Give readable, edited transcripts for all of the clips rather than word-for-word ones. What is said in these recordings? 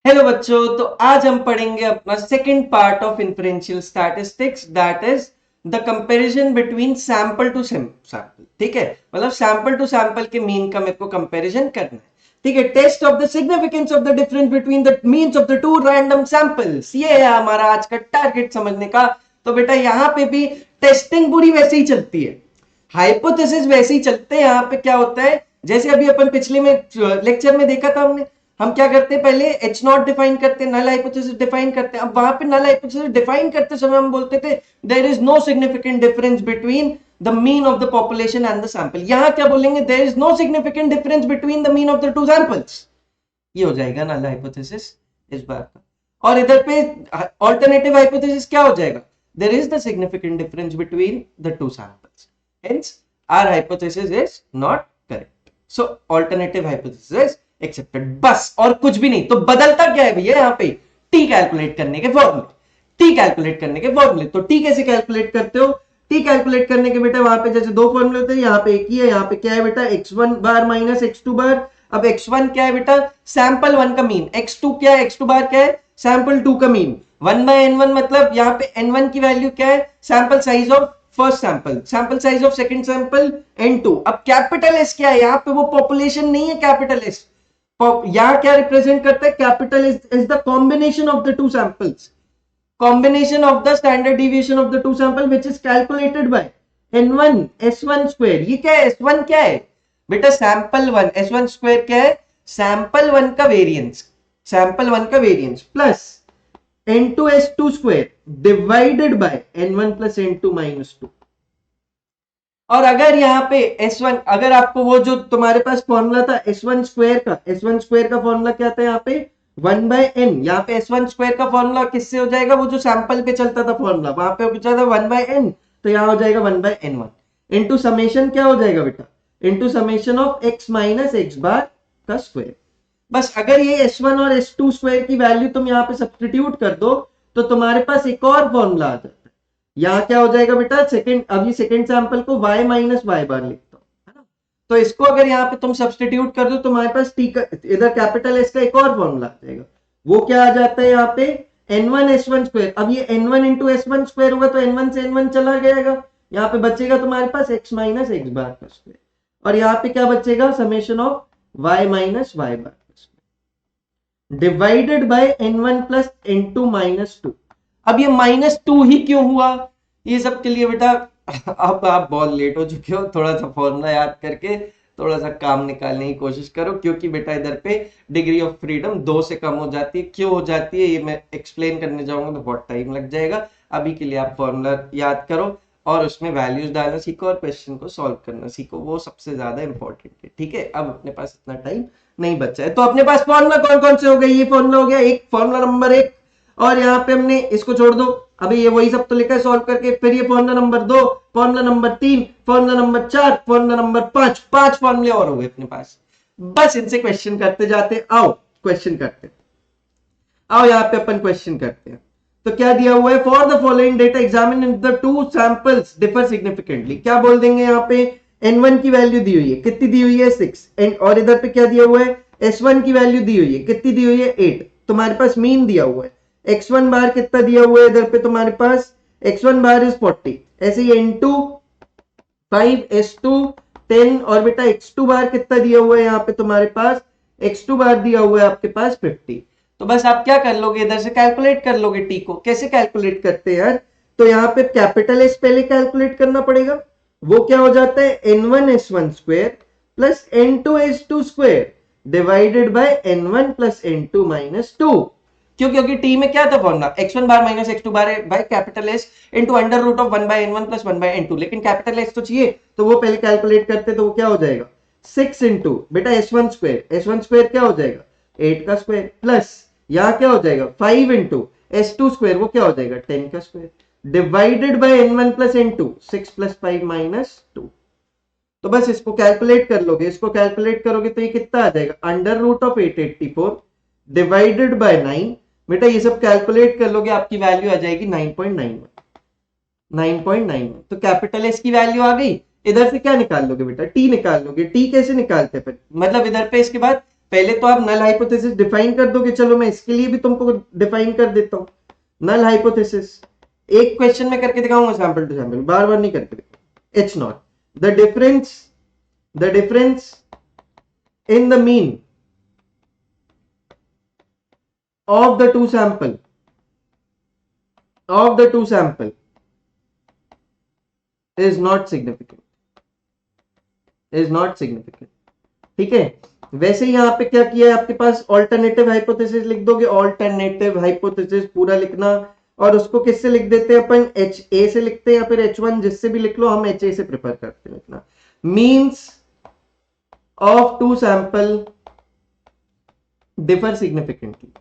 Hello बच्चों, तो आज हम पढ़ेंगे अपना second part of inferential statistics, that is the comparison between sample to sample. ठीक है, मतलब सैंपल टू सैंपल के मीन का मेरे को कंपैरिजन करना है। ठीक है, test of the significance of the difference between the means of the two random samples, ये है हमारा आज का टारगेट समझने का। तो बेटा यहाँ पे भी टेस्टिंग पूरी वैसे ही चलती है, हाइपोथेसिस वैसे ही चलते हैं। यहाँ पे क्या होता है, जैसे अभी अपन पिछले में लेक्चर में देखा था हमने, हम क्या करते हैं, पहले एच नॉट डिफाइन करते हैं, नल हाइपोथेसिस डिफाइन करते हैं। अब वहां पे नल हाइपोथेसिस डिफाइन करते समय हम बोलते थे there is no significant difference between the mean of the population and the sample. यहां क्या बोलेंगे, there is no significant difference between the mean of the two samples. ये हो जाएगा नल हाइपोथेसिस इस बार का। और इधर पे ऑल्टरनेटिव हाइपोथेसिस क्या हो जाएगा, there is the significant difference between the two samples, hence our hypothesis is not correct, so alternative hypothesis is accepted. बस और कुछ भी नहीं। तो बदलता क्या है भैया यहाँ पे, टी कैलकुलेट करने के फॉर्मूले। टी कैलकुलेट करने के फॉर्मूले, तो टी कैसे कैलकुलेट करते हो, टी कैलकुलेट करने के बेटा वहां पे जैसे दो फॉर्मूले होते हैं, यहाँ पे एक ही है। यहाँ पे क्या है बेटा, x1 बार माइनस x2 बार। अब x1 क्या है बेटा, सैंपल वन का मीन। x2 क्या है, x2 बार क्या है, सैंपल टू का मीन। 1/n1 मतलब यहाँ पे n1 की वैल्यू क्या है, sample size of first sample, sample size of second sample n2। अब कैपिटल एस क्या है, यहाँ पे वो पॉपुलेशन नहीं है, कैपिटल एस यहां क्या रिप्रेजेंट करता है, capital is the combination of the two samples, combination of the standard deviation of the two sample which is calculated by n1 s1 square। ये क्या है, s1 क्या है बेटा, सैंपल वन। s1 स्क्वायर क्या है, सैंपल वन का variance, sample one का variance plus n2 s2 square divided by n1 plus n2 minus 2। और अगर यहाँ पे S1, अगर आपको वो जो तुम्हारे पास फॉर्मूला था S1 स्क्वायर का, S1 स्क्वायर का फॉर्मूला क्या था यहाँ पे 1/n। यहाँ पे S1 स्क्वायर का फॉर्मूला किससे हो जाएगा, वो जो सैंपल पे चलता था फॉर्मूला, वहां पे पूछा था 1/n, तो यहाँ हो जाएगा 1/n1 इंटू समेशन क्या हो जाएगा बेटा, into summation of x minus X bar का स्क्वायर। बस अगर ये S1 और S2 स्क्वायर की वैल्यू तुम यहाँ पे सब्स्टिट्यूट कर दो, तो तुम्हारे पास एक और फॉर्मूला आ जाता है। यहाँ क्या हो जाएगा बेटा, सेकंड, अभी सेकंड सैंपल को y माइनस वाई बार लिखता हूँ, है ना। तो इसको अगर यहाँ पे तुम सब्स्टिट्यूट कर दो, तुम्हारे पास टी का इधर कैपिटल एस का एक और फॉर्मूला आ जाएगा। वो क्या आ जाता है यहाँ पे n1 s1 स्क्वायर। अब ये n1 इंटू s1 स्क्वायर होगा, तो n1 से n1 चला जाएगा, यहाँ पे बचेगा तुम्हारे पास x माइनस एक्स बार का स्क्वायर। और यहाँ पे क्या बचेगा, summation of y minus Y bar divided by n1 plus n2 minus 2। अब ये माइनस 2 ही क्यों हुआ, ये सब के लिए बेटा अब आप बहुत लेट हो चुके हो, थोड़ा सा फॉर्मूला याद करके थोड़ा सा काम निकालने की कोशिश करो, क्योंकि बेटा इधर पे डिग्री ऑफ फ्रीडम 2 से कम हो जाती है। क्यों हो जाती है ये मैं एक्सप्लेन करने जाऊंगा तो बहुत टाइम लग जाएगा। अभी के लिए आप फॉर्मूला याद करो और उसमें वैल्यूज डालना सीखो और क्वेश्चन को सॉल्व करना सीखो, वो सबसे ज्यादा इंपॉर्टेंट है। ठीक है, अब अपने पास इतना टाइम नहीं बचा है, तो अपने पास फॉर्मूला कौन कौन से हो गए, ये फॉर्मूला हो गया एक, फॉर्मूला नंबर 1, और यहाँ पे हमने इसको छोड़ दो, अभी ये वही सब तो लिखा है सॉल्व करके। फिर ये formula number 2, formula number 3, formula number 4, formula number 5, 5 फॉर्मूले और हो गए अपने पास। बस इनसे क्वेश्चन करते जाते, आओ क्वेश्चन करते, आओ यहाँ पे अपन क्वेश्चन करते हैं। तो क्या दिया हुआ है, for the following data examine in the two samples differ significantly. क्या बोल देंगे यहाँ पे, n1 की वैल्यू दी हुई है, कितनी दी हुई है 6, और इधर पे क्या दिया हुआ है, s1 की वैल्यू दी हुई है, कितनी दी हुई है 8। तुम्हारे पास मीन दिया हुआ है, x1 बार कितना दिया हुआ है इधर पे तुम्हारे पास, x1 बार इज 40, ऐसे ही n2 5, s2 10, और बेटा x2 बार कितना दिया हुआ है यहाँ पे तुम्हारे पास, x2 बार दिया हुआ है आपके पास 50। तो बस आप क्या कर लोगे, इधर से कैलकुलेट कर लोगे टी को। कैसे कैलकुलेट करते हैं यार, तो यहाँ पे कैपिटल एस पहले कैलकुलेट करना पड़ेगा। वो क्या हो जाता है, n1 s1 square plus n2 s2 square divided by n1 plus n2 minus 2। क्यों, क्योंकि टी में क्या था formula, x1 bar minus x2 bar by capital S into under root of 1/n1 plus 1/n2, लेकिन कैपिटल एस तो चाहिए, तो वो पहले कैलकुलेट करते, तो वो क्या हो जाएगा 6 इंटू बेटा s1 स्क्वायर, s1 स्क्वायर क्या हो जाएगा 8 का स्क्वायर, प्लस यहाँ क्या हो जाएगा 5 इंटू s2 स्क्वायर, वो क्या हो जाएगा 10 का square, divided by n1 plus n2, 6 plus 5 minus 2। तो बस इसको कैलकुलेट कर लोगे, इसको कैलकुलेट करोगे तो ये कितना आ जाएगा, under root of 884 divided by 9। बेटा ये सब कैलकुलेट कर लोगे, आपकी वैल्यू आ जाएगी 9.91, 9.91। तो कैपिटल एस की वैल्यू आ गई। इधर से क्या निकाल लोगे बेटा, टी निकाल लोगे। टी कैसे निकालते हैं फिर, मतलब इधर पे इसके बाद पहले तो आप नल हाइपोथेसिस डिफाइन कर दोगे, चलो मैं इसके लिए भी तुमको डिफाइन कर देता हूं नल हाइपोथेसिस। एक क्वेश्चन में करके दिखाऊंगा सैंपल टू सैंपल, बार बार नहीं करके दिखाऊंगा। It's not the difference in the mean of the two sample is not significant, ठीक है। वैसे ही यहाँ पे क्या किया है आपके पास, ऑल्टरनेटिव हाइपोथेसिस लिख दोगे, ऑल्टरनेटिव हाइपोथेसिस पूरा लिखना, और उसको किससे लिख देते हैं अपन, एच ए से लिखते हैं या फिर H1, जिससे भी लिख लो, हम एच ए से प्रिफर करते हैं लिखना। Means of two sample differ significantly,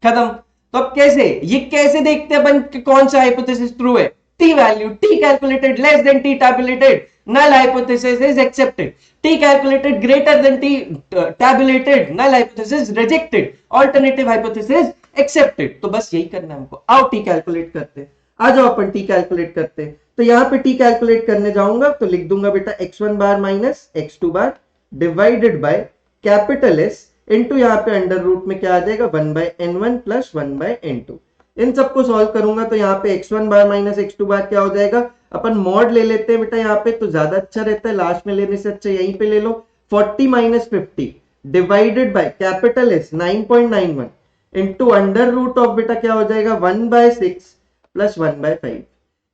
खत्म। तो अब कैसे, ये कैसे देखते हैं अपन कि कौन सा हाइपोथेसिस ट्रू है, T value, T calculated less than T tabulated, null hypothesis is accepted, t calculated greater than t tabulated, null hypothesis rejected, alternative hypothesis accepted। तो बस यही करना है हमको। आओ t कैलकुलेट करते हैं, आ जाओ अपन t कैलकुलेट करते हैं। तो यहाँ पे t कैलकुलेट करने जाऊंगा तो लिख दूंगा बेटा x1 bar minus x2 bar divided by capital S into यहाँ पे अंडर रूट में क्या आ जाएगा 1/n1 प्लस 1/n2। इन सबको सॉल्व करूंगा तो यहाँ पे x1 बार माइनस x2 बार क्या हो जाएगा, अपन मॉड ले लेते हैं बेटा यहाँ पे तो ज्यादा अच्छा रहता है, लास्ट में लेने से अच्छा यहीं पे ले लो। 40 minus 50 divided by capital S 9.91 into under root of बेटा क्या हो जाएगा 1/6 प्लस 1/5।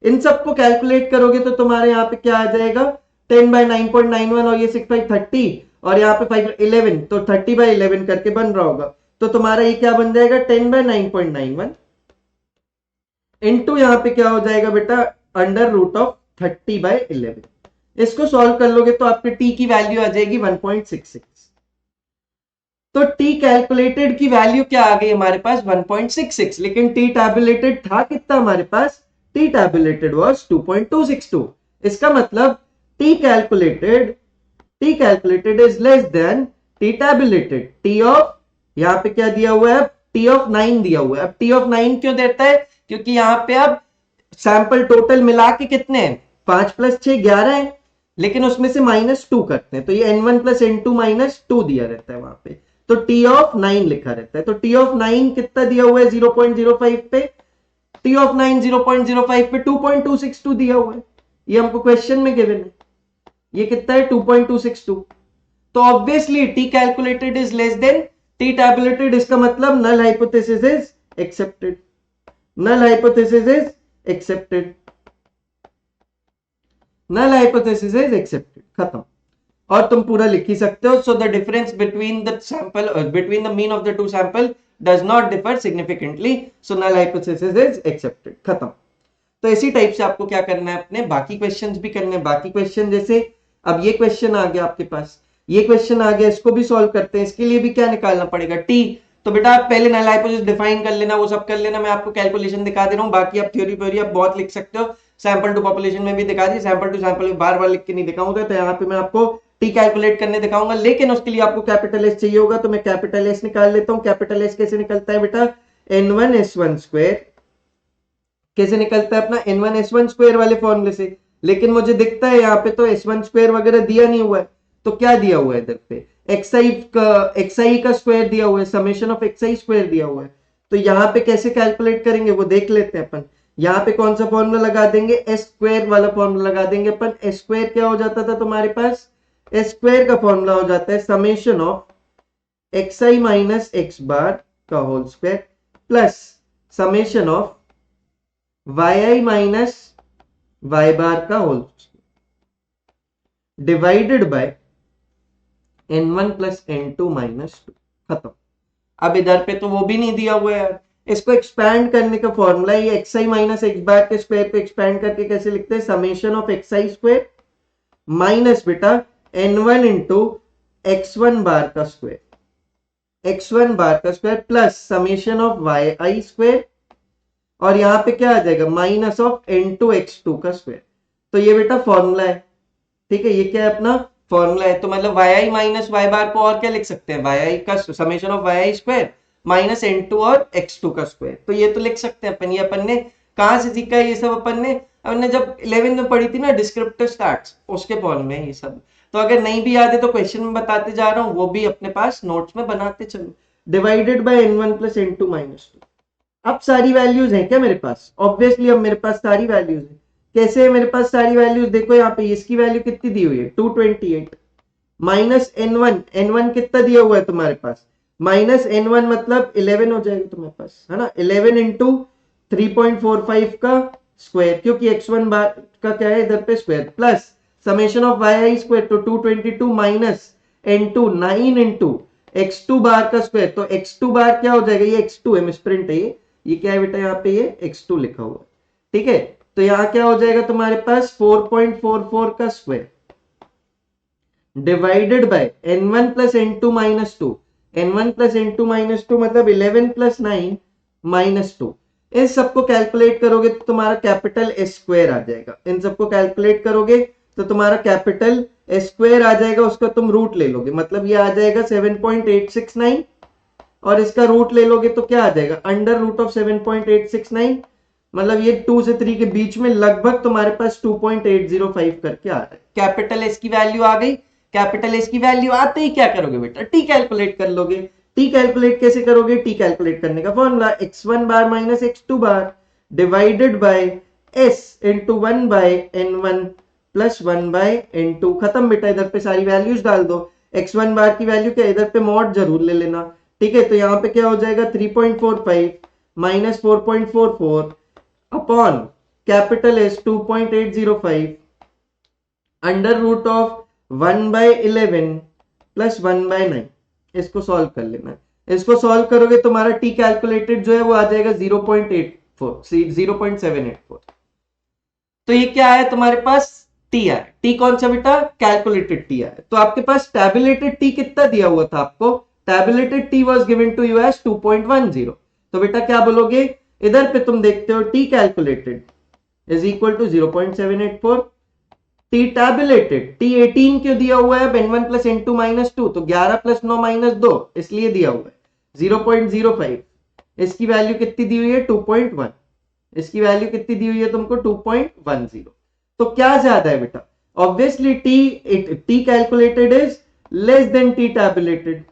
इन सबको कैलकुलेट करोगे तो तुम्हारे यहाँ पे क्या आ जाएगा 10/9.91 और ये 6 5 30 और यहाँ पे 5 11 तो 30/11 करके बन रहा होगा। तो तुम्हारा ये क्या बन जाएगा 10/9.91 इनटू यहाँ पे क्या हो जाएगा बेटा अंडर रूट ऑफ 30/11। इसको सॉल्व कर लोगे तो आपके t की वैल्यू आ जाएगी 1.66। तो t कैलकुलेटेड की वैल्यू क्या आ गई हमारे पास 1.66, लेकिन t टैबुलेटेड था कितना हमारे पास, t टैबुलेटेड वाज 2.262। इसका मतलब t calculated is less than t tabulated। t of यहाँ पे क्या दिया हुआ है, t of 9 दिया हुआ है। अब t of 9 क्यों देता है, क्योंकि यहाँ पे अब सैंपल टोटल मिला के कितने हैं 5 प्लस 6 11 है, लेकिन उसमें से -2 करते हैं तो ये n1 प्लस n2 -2 दिया रहता है वहां पे, तो t of 9 लिखा रहता है। तो t of 9 कितना दिया हुआ है 0.05 पे, t of 9 0.05 पे 2.262 दिया हुआ है, ये हमको क्वेश्चन में गिवन है। ये कितना है 2.262। तो obviously t calculated is less than t tabulated, इसका मतलब null hypothesis is accepted, null hypothesis is accepted, null hypothesis is accepted, खत्म। और तुम पूरा लिख ही सकते हो। So the difference between the sample between the mean of the two sample does not differ significantly, so null hypothesis is accepted, खत्म। तो इसी टाइप से आपको क्या करना है, अपने बाकी क्वेश्चंस भी करने हैं। बाकी क्वेश्चन जैसे अब ये क्वेश्चन आ गया आपके पास, ये क्वेश्चन आ गया, इसको भी सॉल्व करते हैं। इसके लिए भी क्या निकालना पड़ेगा टी। तो बेटा आप पहले नल हाइपोथेसिस डिफाइन कर लेना, वो सब कर लेना, मैं आपको कैलकुलेशन दिखा दे रहा हूँ। बाकी आप थ्योरी आप बहुत लिख सकते हो, सैंपल टू पॉपुलेशन में भी दिखा दी, सैंपल टू सैंपल में बार बार लिख के नहीं दिखाऊंगा। तो यहाँ पे मैं आपको टी कैलकुलेट करने दिखाऊंगा, लेकिन उसके लिए आपको कैपिटल एस चाहिए होगा, तो मैं कैपिटल एस निकाल लेता हूँ। कैपिटल एस कैसे निकलता है बेटा, n1 s1 स्क्वायर कैसे निकलता है अपना, n1 s1 स्क्वायर वाले फॉर्मूले से। लेकिन मुझे दिखता है यहाँ पे तो s1 स्क्वायर वगैरह दिया नहीं हुआ है, तो क्या दिया हुआ है इधर पे xi का स्क्वायर दिया हुआ है, समेशन ऑफ xi स्क्वायर दिया हुआ है। तो यहाँ पे कैसे कैलकुलेट करेंगे वो देख लेते हैं अपन। यहाँ पे कौन सा फॉर्मूला लगा देंगे, एस स्क्वायर वाला फॉर्मूला लगा देंगे अपन। एस स्क्वायर क्या हो जाता था तुम्हारे पास, एस स्क्वायर का फॉर्मूला हो जाता है summation of xi minus x bar का whole square plus summation of yi minus y bar का whole divided by n1 plus n2 minus 2, खत्म। अब इधर पे तो वो भी नहीं दिया हुआ है यार, इसको एक्सपैंड करने का फॉर्मूला ये xi माइनस x बार के स्क्वायर पे एक्सपैंड करके कैसे लिखते हैं, summation of xi square minus बेटा n1 इंटू x1 बार का स्क्वायर, x1 बार का square plus summation of yi square, और यहाँ पे क्या आ जाएगा माइनस ऑफ n2 x2 का स्क्वायर। तो ये बेटा फॉर्मूला है, ठीक है, ये क्या है अपना फॉर्मूला है। तो मतलब yi माइनस y बार को और क्या लिख सकते हैं, yi का summation of yi square minus n2 और x2 का स्क्वायर। तो ये तो लिख सकते हैं अपन। ये अपन ने कहां से सीखा है ये सब, अपन ने हमने जब 11th में पढ़ी थी ना डिस्क्रिप्टिव स्टार्ट्स, उसके फॉर्म में ये सब। तो अगर नहीं भी याद है तो क्वेश्चन में बताते जा रहा हूँ, वो भी अपने पास नोट्स में बनाते चलो। Divided by n1 plus n2 minus 2। अब सारी वैल्यूज हैं क्या मेरे पास? ऑब्वियसली अब मेरे पास सारी वैल्यूज है। कैसे है मेरे पास सारी वैल्यूज? देखो यहाँ पे इसकी वैल्यू कितनी दी हुई है 228 माइनस n1 कितना दिया हुआ है तुम्हारे पास? माइनस n1 मतलब 11 हो जाएगा तुम्हारे पास, है ना? 11 इंटू 3.45 का स्क्वायर, क्योंकि x1 बार का क्या है इधर पे square, plus summation of y i square, तो 222 माइनस n2 9 इंटू x2 बार का स्क्वायर, तो x2 बार क्या हो जाएगा? ये x2 है, मिसप्रिंट है ये क्या है बेटा? यहाँ पे ये x2 लिखा हुआ है, ठीक है? तो यहाँ क्या हो जाएगा तुम्हारे पास 4.44 का square divided by n1 plus n2 minus 2। n1 plus n2 minus 2 मतलब 11 प्लस 9 माइनस 2। इन सबको कैलकुलेट करोगे तो तुम्हारा कैपिटल एस स्क्वायर आ जाएगा। इन सबको कैलकुलेट करोगे तो तुम्हारा कैपिटल एस स्क्वायर आ जाएगा, उसका तुम रूट ले लोगे, मतलब ये आ जाएगा 7.869, और इसका रूट ले लोगे तो क्या आ जाएगा? अंडर रूट ऑफ 7.869, मतलब ये 2 से 3 के बीच में लगभग तुम्हारे पास 2.805 करके आ रहा है। कैपिटल एस की वैल्यू आ गई। कैपिटल एस की वैल्यू आते ही क्या करोगे बेटा? टी कैलकुलेट कर लोगे। टी कैलकुलेट कैसे करोगे? टी कैलकुलेट करने का formula x1 bar minus x2 bar divided by s into 1 by n1 plus 1 by n2। खत्म बेटा, इधर पे सारी वैल्यूज डाल दो। x1 बार की वैल्यू क्या, इधर पे मॉड जरूर ले लेना, ठीक है? तो यहाँ पे क्या हो जाएगा 3.45 minus 4.44 upon capital S 2.805 under root of 1 by 11 plus 1 by 9। इसको सॉल्व कर लेना। इसको सॉल्व करोगे तुम्हारा टी कैलकुलेटेड जो है वो आ जाएगा 0.784। तो ये क्या है तुम्हारे पास? टी है। टी कौन सा बेटा? कैलकुलेटेड टी है। तो आपके पास टैबुलेटेड टी कितना दिया हुआ था आपको? Tabulated T was given to you as 2.10। तो बेटा क्या बोलोगे? इधर पे तुम देखते हो T calculated is equal to 0.784। T tabulated T 18 क्यों दिया हुआ है? n1 प्लस n2 माइनस 2, तो 11 प्लस 9 माइनस 2 इसलिए दिया हुआ है 0.05। इसकी वैल्यू कितनी दी हुई है? 2.1। इसकी वैल्यू कितनी दी हुई है तुमको? 2.10। तो क्या ज्यादा है बेटा? Obviously T calculated is less than T tabulated.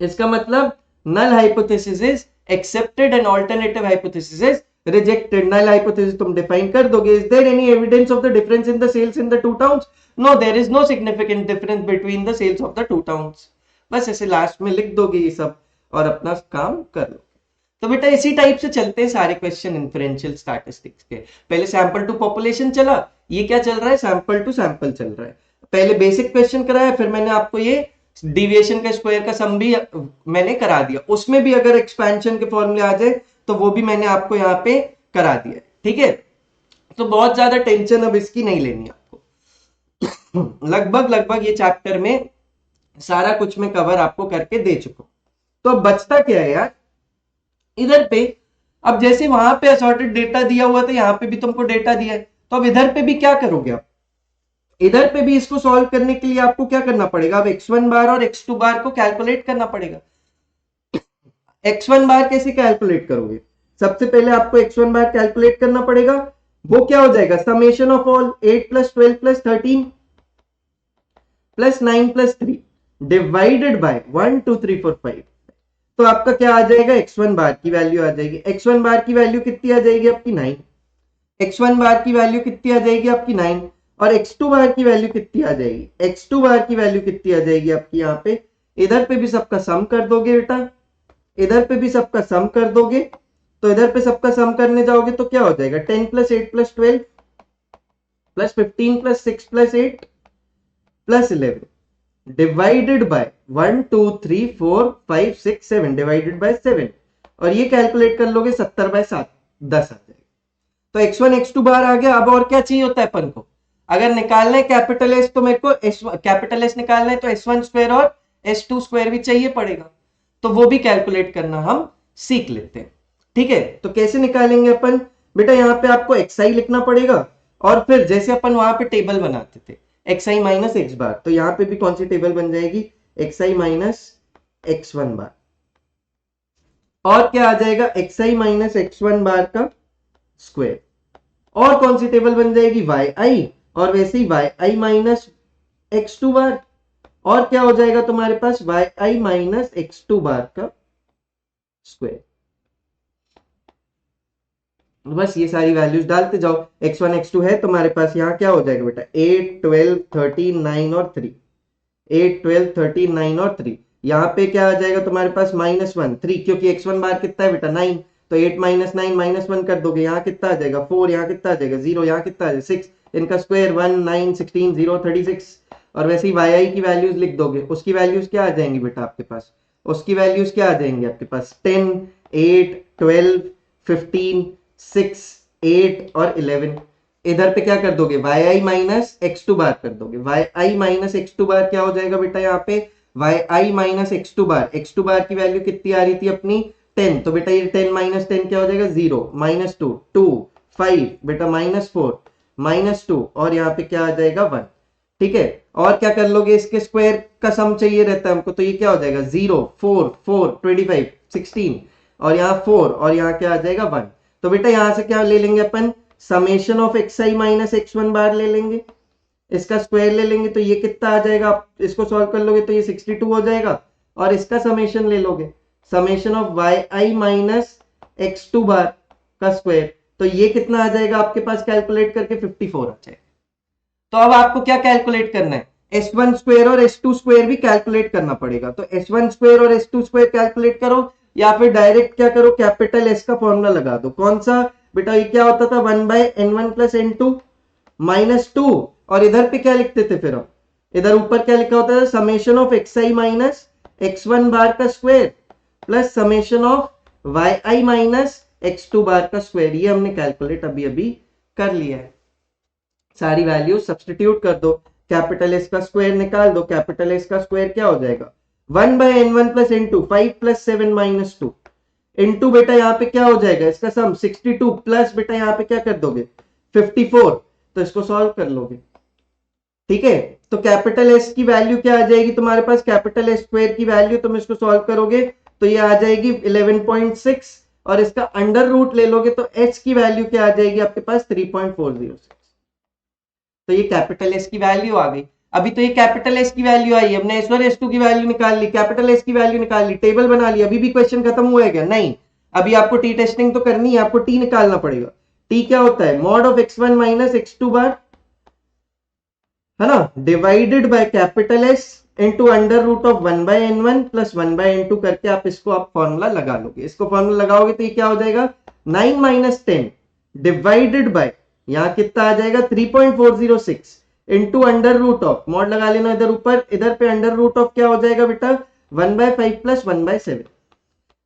इसका मतलब null hypothesis is accepted and alternative hypothesis is rejected. Null hypothesis तुम डिफाइन कर दोगे। Is there any evidence of the difference in the sales in the two towns? No, there is no significant difference between the sales of the two towns. बस ऐसे last में लिख दोगे ये सब और अपना काम कर लो। तो बेटा इसी टाइप से चलते हैं सारे क्वेश्चन इन्फ्रेंशियल स्टैटिस्टिक्स के। पहले सैंपल टू पॉपुलेशन चला, ये क्या चल रहा है? सैंपल टू सैंपल चल रहा है। पहले बेसिक क्वेश्चन कराया, फिर मैंने आपको ये डिविएशन का स्क्वायर का सम भी मैंने करा दिया। उसमें भी अगर एक्सपेंशन के फॉर्मूले आ जाए तो वो भी मैंने आपको यहाँ पे करा दिया, ठीक है? तो बहुत ज्यादा टेंशन अब इसकी नहीं लेनी आपको। लगभग ये चैप्टर में सारा कुछ मैं कवर आपको करके दे चुका हूं। तो अब बचता क्या है यार इधर पे? अब जैसे वहां पे असॉर्टेड डेटा दिया हुआ था, यहाँ पे भी तुमको डेटा दिया है, तो अब इधर पे भी क्या करोगे आप? इधर पे भी इसको सॉल्व करने के लिए आपको क्या करना पड़ेगा? अब x1 बार और x2 बार को कैलकुलेट करना पड़ेगा। x1 बार कैसे कैलकुलेट करोगे? सबसे पहले आपको x1 बार कैलकुलेट करना पड़ेगा। वो क्या हो जाएगा? Summation of all 8 plus 12 plus 13 plus 9 plus 3 divided by 1 2 3 4 5। तो आपका क्या आ जाएगा? x1 बार की वैल्यू आ जाएगी। x1 बार की वैल्यू कितनी आ जाएगी आपकी? 9। x1 बार की वैल्यू कितनी आ जाएगी आपकी? 9। और x2 बार की वैल्यू कितनी आ जाएगी? x2 बार की वैल्यू कितनी आ जाएगी आपकी? यहाँ पे इधर पे भी सबका सम कर दोगे बेटा, इधर पे भी सबका सम कर दोगे। तो इधर पे सबका सम करने जाओगे तो क्या हो जाएगा? 10 plus 8 plus 12 plus 15 plus 6 plus 8 plus 11 divided by 1 2 3 4 5 6 7 divided by 7, और ये कैलकुलेट कर लोगे 70 बाय 7 10 आ जाएगा। तो x1 x2 बार आ गया। अब और क्या चाहिए होता है अपन को? अगर निकालना है कैपिटल एस तो मेरे को कैपिटल एस निकालना है तो s1 स्क्वायर और s2 स्क्वायर भी चाहिए पड़ेगा, तो वो भी कैलकुलेट करना हम सीख लेते हैं, ठीक है? तो कैसे निकालेंगे अपन बेटा? यहाँ पे आपको xi लिखना पड़ेगा, और फिर जैसे अपन वहां पे टेबल बनाते थे xi माइनस एक्स बार, तो यहाँ पे भी कौन सी टेबल बन जाएगी? xi माइनस x1 बार। और क्या आ जाएगा? xi माइनस x1 बार का स्क्वायर, और कौन सी टेबल बन जाएगी, वाई आई, और वैसे ही Y I minus X two bar, और क्या हो जाएगा तुम्हारे पास, Y I minus X two bar का स्क्वायर। बस ये सारी वैल्यूज डालते जाओ, x1 x2 है तुम्हारे पास, यहाँ क्या हो जाएगा बेटा, 8 12 13 9 और 3, 8 12 13 9 और 3, यहाँ पे क्या आ जाएगा तुम्हारे पास, -1 3, क्योंकि x1 बार कितना है बेटा 9, तो 8 - 9 -1 कर दोगे, यहाँ कितना आ जाएगा 4, यहाँ कितना आ जाएगा 0, यहाँ कितना आ जाएगा 6, इनका स्क्वायर 1 9 16 0 36, और वैसे ही yi की वैल्यूज लिख दोगे, उसकी वैल्यूज क्या आ जाएंगी बेटा आपके पास, उसकी वैल्यूज क्या आ जाएंगी आपके पास, 10 8 12 15 6 8 और 11। इधर पे क्या कर दोगे, Y I minus X two bar कर दोगे, Y I minus X two bar क्या हो जाएगा बेटा, यहाँ पे Y I minus X two bar की वैल्यू कितनी आ रही थी अपनी 10, तो बेटा ये 10 - 10 क्या हो जाएगा 0 -2 2 5 बेटा -4 -2, और यहाँ पे क्या आ जाएगा 1, ठीक है। और क्या कर लोगे, इसके स्क्वायर का सम चाहिए रहता है हमको, तो ये क्या हो जाएगा 0 4 4 25 16, और यहाँ 4, और यहाँ क्या आ जाएगा 1, तो बेटा यहां से क्या ले लेंगे अपन, summation of X I minus x1 bar ले लेंगे, इसका स्क्वायर ले लेंगे, तो ये कितना आ जाएगा, आप इसको सॉल्व कर लोगे तो ये 62 हो जाएगा, और इसका समेशन ले लोगे, summation of Y I minus X two bar का स्क्वायर, तो ये कितना आ जाएगा आपके पास, कैलकुलेट करके 54 आ जाएगा। तो अब आपको क्या कैलकुलेट करना है, s1 स्क्वायर और s2 स्क्वायर भी कैलकुलेट करना पड़ेगा, तो s1 स्क्वायर और s2 स्क्वायर कैलकुलेट करो, या फिर डायरेक्ट क्या करो, कैपिटल S का फॉर्मूला लगा दो, कौन सा बेटा, ये क्या होता था 1/n1 + n2 -2, और इधर पे क्या लिखते थे फिर हम, इधर ऊपर क्या लिखा होता था, summation of xi minus x1 बार का square plus summation of yi minus x2 बार का स्क्वायर, ये हमने कैलकुलेट अभी अभी कर लिया है। सारी वैल्यू सब्स्टिट्यूट कर दो, कैपिटल S का स्क्वायर निकाल दो, कैपिटल S का स्क्वायर क्या हो जाएगा, 1/n1 + n2 5 + 7 - 2 इनटू बेटा यहाँ पे क्या हो जाएगा, इसका सम 62 प्लस बेटा यहाँ पे क्या कर दोगे 54, तो इसको सॉल्व कर लोगे, ठीक है। तो कैपिटल S की वैल्यू क्या आ जाएगी तुम्हारे पास, कैपिटल S स्क्वायर की वैल्यू तुम इसको सॉल्व करोगे तो ये आ जाएगी 11.6, और इसका अंडर रूट ले लोगे तो h की वैल्यू क्या आ जाएगी आपके पास 3.406, तो ये कैपिटल S की वैल्यू आ गई। अभी तो ये कैपिटल S की वैल्यू आई, हमने S1 S2 की वैल्यू निकाल ली, कैपिटल S की वैल्यू निकाल ली, टेबल बना ली, अभी भी क्वेश्चन खत्म हुआ है क्या, नहीं, अभी आपको टी टेस्टिंग तो करनी है, आपको टी निकालना पड़ेगा। टी क्या होता है, mod of x1 minus x2 bar, है ना, divided by capital S into under root of 1/n1 + 1/n2 करके आप इसको आप फॉर्मूला लगा लोगे, इसको फॉर्मूला लगाओगे तो ये क्या हो जाएगा 9 - 10 डिवाइडेड बाय, यहाँ कितना आ जाएगा 3.406 into under root of, mod लगा लेना इधर ऊपर, इधर पे अंडर रूट ऑफ क्या हो जाएगा बेटा 1/5 + 1/7,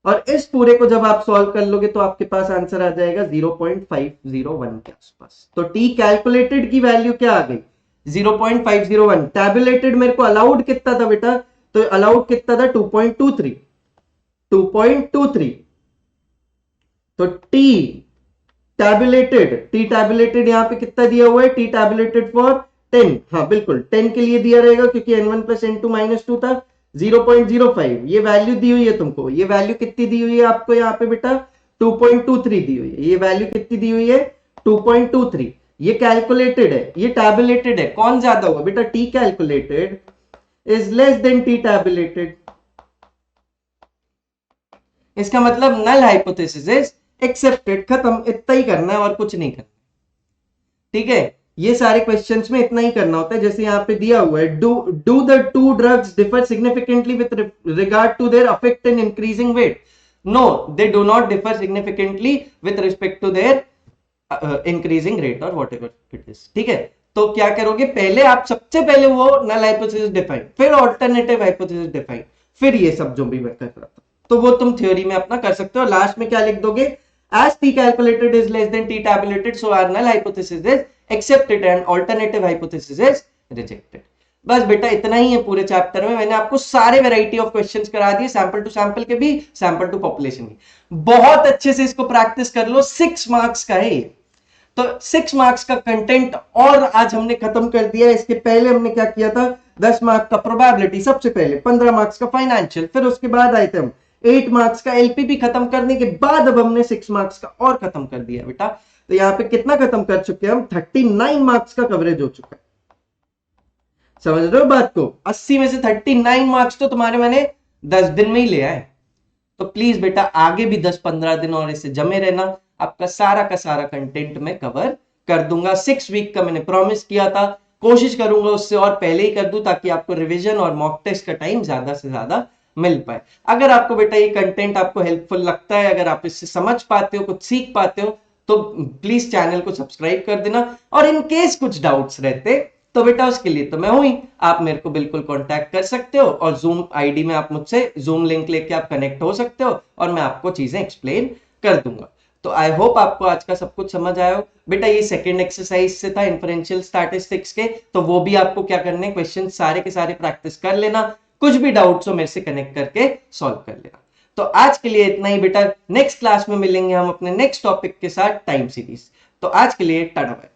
और इस पूरे को जब आप सॉल्व कर लोगे तो आपके पास आंसर आ जाएगा 0.501 के आसपास। तो टी कैलकुलेटेड की वैल्यू क्या आ गई 0.501, टैबुलेटेड मेरे को अलाउड कितना था बेटा, तो अलाउड कितना था 2.23, 2.23, तो टी टैबुलेटेड यहाँ पे कितना दिया हुआ है, टी टैबुलेटेड फॉर 10, हाँ बिल्कुल 10 के लिए दिया रहेगा क्योंकि n1 + n2 - 2 था, 0.05 ये वैल्यू दी हुई है तुमको, ये वैल्यू कितनी दी हुई है आपको यहाँ पे बेटा 2.23 दी हुई है, ये वैल्यू कितनी दी हुई है 2.23, ये कैलकुलेटेड है, ये टैबुलेटेड है, कौन ज्यादा होगा बेटा, T calculated is less than T tabulated, इसका मतलब नल हाइपोथेसिस इज एक्सेप्टेड, खत्म, इतना ही करना है और कुछ नहीं करना, ठीक है। ये सारे क्वेश्चंस में इतना ही करना होता है, जैसे यहाँ पे दिया हुआ है do the two drugs differ significantly with regard to their effect in increasing weight, no they do not differ significantly with respect to their increasing rate और व्हाटएवर इट इज, ठीक है। तो क्या करोगे, पहले आप सबसे पहले वो नल हाइपोथेसिस डिफाइन, फिर ऑल्टरनेटिव हाइपोथेसिस डिफाइन, फिर ये सब जो भी मैं कर रहा था, तो वो तुम थ्योरी में अपना कर सकते हो। लास्ट में क्या लिख दोगे, as t calculated is less than t tabulated so our null hypothesis is accepted and alternative hypothesis is rejected। बस बेटा इतना ही है पूरे चैप्टर में, मैंने आपको सारे वैरायटी ऑफ क्वेश्चंस करा दिए, सैंपल टू सैंपल के भी, सैंपल टू पॉपुलेशन की, बहुत अच्छे से इसको प्रैक्टिस कर लो, 6 मार्क्स का है ये, तो 6 मार्क्स का कंटेंट और आज हमने खत्म कर दिया। इसके पहले हमने क्या किया था, 10 मार्क्स का प्रोबेबिलिटी सबसे पहले, 15 मार्क्स का फाइनेंशियल, फिर उसके बाद आए थे हम 8 मार्क्स का एलपीपी खत्म करने के बाद अब हमने 6 मार्क्स का और खत्म कर दिया बेटा। तो यहाँ पे कितना खत्म कर चुके हैं हम, 39 मार्क्स का कवरेज हो चुका है। समझ रहे हो बात को? 80 में से 39 मार्क्स तो तुम्हारे मैंने 10 दिन में ही लिया है। तो प्लीज बेटा आगे भी 10-15 दिन और इसे जमे रहना, आपका सारा का सारा कंटेंट मैं कवर कर दूंगा। 6 वीक का मैंने प्रॉमिस किया था, कोशिश करूंगा उससे और पहले ही कर दूं ताकि आपको रिवीजन और मॉक टेस्ट का टाइम ज्यादा से ज्यादा मिल पाए। अगर आपको बेटा ये कंटेंट आपको हेल्पफुल लगता है, अगर आप इससे समझ पाते हो, कुछ सीख पाते हो, तो प्लीज चैनल को सब्सक्राइब कर देना। और इन केस कुछ डाउट्स रहते तो बेटा उसके लिए तो मैं हूं ही, आप मेरे को बिल्कुल कांटेक्ट कर सकते हो और जूम आईडी में आप मुझसे जूम लिंक लेके आप कनेक्ट हो सकते हो और मैं आपको चीजें एक्सप्लेन कर दूंगा। तो आई होप आपको आज का सब कुछ समझ आया हो। बेटा ये सेकंड एक्सरसाइज से था इन्फ्रेंशियल स्टैटिस्टिक्स के, तो वो भी आपको क्या करने, क्वेश्चन सारे के सारे प्रैक्टिस कर लेना, कुछ भी डाउट्स हो मेरे से कनेक्ट करके सॉल्व कर लेना। तो आज के लिए इतना ही बेटा, नेक्स्ट क्लास में मिलेंगे हम अपने नेक्स्ट टॉपिक के साथ, टाइम सीरीज। तो आज के लिए टाटा बाय।